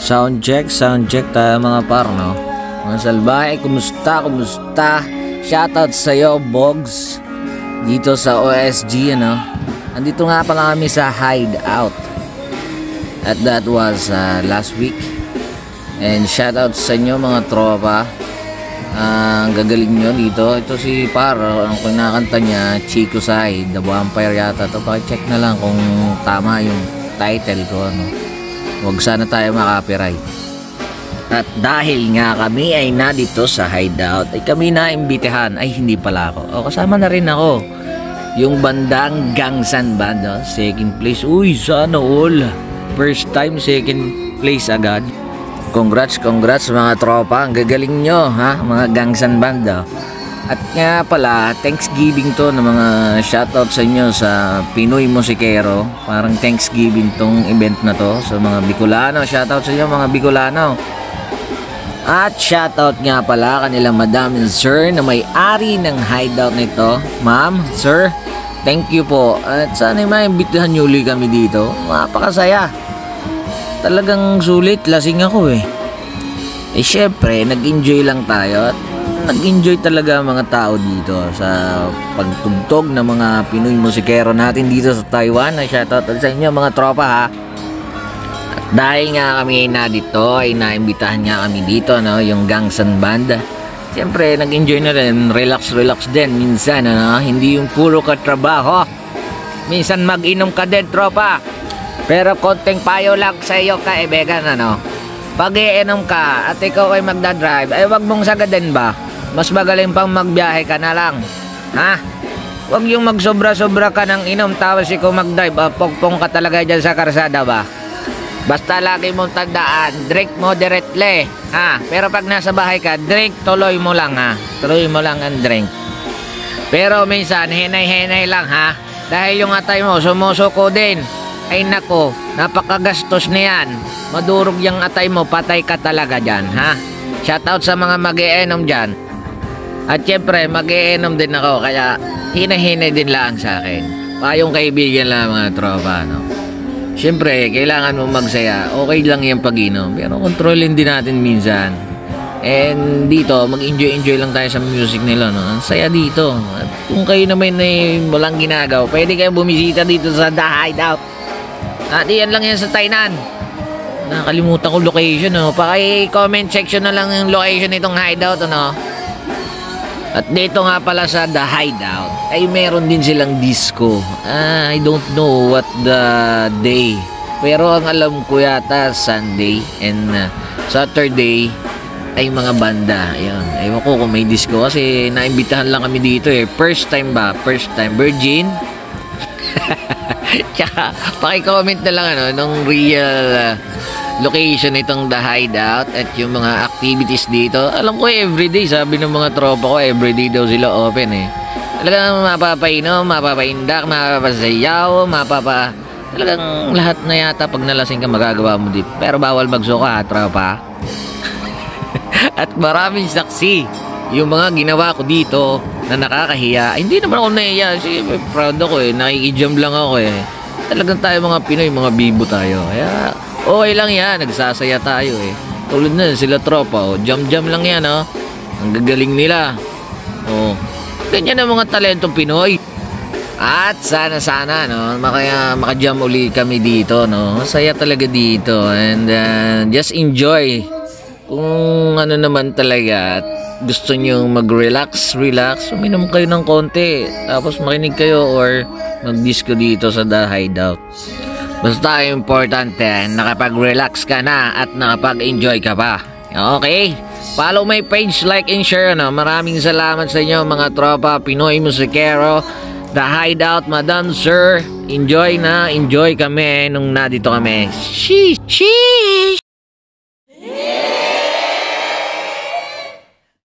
Sound check tayo mga par, no? Mga salbahe, kumusta? Shoutout sa'yo, Bogs, dito sa OSG, ano? Andito nga pala kami sa Hideout. At that was last week. And shoutout sa inyo mga tropa. Ang gagaling nyo dito. Ito si par, ang kinakanta niya, Chico Sai, The Vampire yata. Ito, pakicheck na lang kung tama yung title ko, ano? Huwag sana tayo makapiright. At dahil nga kami ay na dito sa Hideout, ay kami na imbitahan. Ay hindi pala ako. O, kasama na rin ako. Yung bandang Gangsan Band, no? Second place. Uy, sana all. First time second place agad. Congrats mga tropa. Ang gagaling nyo, ha? Mga Gangsan Band, no? At nga pala, Thanksgiving to na mga shoutout sa inyo sa Pinoy Musikero. Parang Thanksgiving tong event na to sa mga Bicolano. Shoutout sa inyo mga Bicolano. At shoutout nga pala kanila Madam and Sir na may-ari ng Hideout nito. Ma'am, Sir, thank you po. At sana maimbitahan nyo ulit kami dito. Mapakasaya. Talagang sulit, lasing ako eh. Eh syempre, nag-enjoy lang tayo. At nag-enjoy talaga mga tao dito sa pagtugtog ng mga Pinoy Musikero natin dito sa Taiwan. Shoutout sa inyo mga tropa, ha. At dahil nga kami na dito ay naimbitahan nga kami dito, no, yung Gangsan Band. Siyempre nag-enjoy na rin, relax din minsan, ano? Hindi yung puro katrabaho. Minsan mag-inom ka din, tropa. Pero konting payo lang sa iyo kaibigan, ano? Pag iinom ka at ikaw ay magdadrive, ay wag mong sagadin ba? Mas magaling pang magbiyahe ka na lang. Ha? Huwag yung magsobra-sobra ka ng inom tapos ikaw mag-drive. Pogpong ka talaga dyan sa karsada ba? Basta lagi mong tandaan, drink moderately. Ha? Pero pag nasa bahay ka, drink tuloy mo lang, ha? Tuloy mo lang ang drink. Pero minsan, hinay-hinay lang, ha? Dahil yung atay mo, sumusuko din. Ay nako, napakagastos niyan. Madurog yung atay mo, patay ka talaga dyan, ha? Shoutout sa mga mag-iinom dyan. At syempre, mag-iinom din ako, kaya hinahinay din lang sa akin. Payong kaibigan lang mga tropa, no? Syempre, kailangan mo magsaya. Okay lang yung pag-inom, pero kontrolin din natin minsan. And dito, mag-enjoy lang tayo sa music nila, no? Ang saya dito. At kung kayo naman ay walang ginagawa, pwede kayo bumisita dito sa The Hideout. At yan lang yan sa Tainan. Nakalimutan ko location, no? Paki-comment section na lang yung location nitong Hideout, ano? At dito nga pala sa The Hideout ay meron din silang disco. I don't know what the day, pero ang alam ko yata Sunday and Saturday ay mga banda. Ayun, ewan ko kung may disco kasi naimbitahan lang kami dito eh. First time, virgin. Tsaka paki-comment na lang, ano, ng real location itong The Hideout at yung mga activities dito. Alam ko everyday, sabi ng mga tropa ko, everyday daw sila open eh. Talagang mapapainom, mapapaindak, mapapasayaw, talagang lahat na yata pag nalasing ka magagawa mo dito. Pero bawal magsuka, tropa. At maraming saksi yung mga ginawa ko dito na nakakahiya. Ay, hindi naman ako nahiya kasi proud ako eh, nakikijam lang ako eh. Talagang tayo mga Pinoy, mga bibo tayo. Kaya okay lang yan, nagsasaya tayo eh. Tulad na sila tropa, oh. Jam lang yan, oh. Ang gagaling nila. Oh. Ganyan ang mga talentong Pinoy. At sana no, makajam uli kami dito, no. Masaya talaga dito and just enjoy. Kung ano naman talaga at gusto nyo mag-relax, uminom kayo ng konti. Tapos makinig kayo or mag-disco dito sa The Hideout. Basta importante, nakapag-relax ka na at nakapag-enjoy ka pa. Okay? Follow my page, like and share, no? Maraming salamat sa inyo mga tropa Pinoy Musikero, The Hideout, Madam, Sir. Enjoy kami nung nandito kami. Sheesh!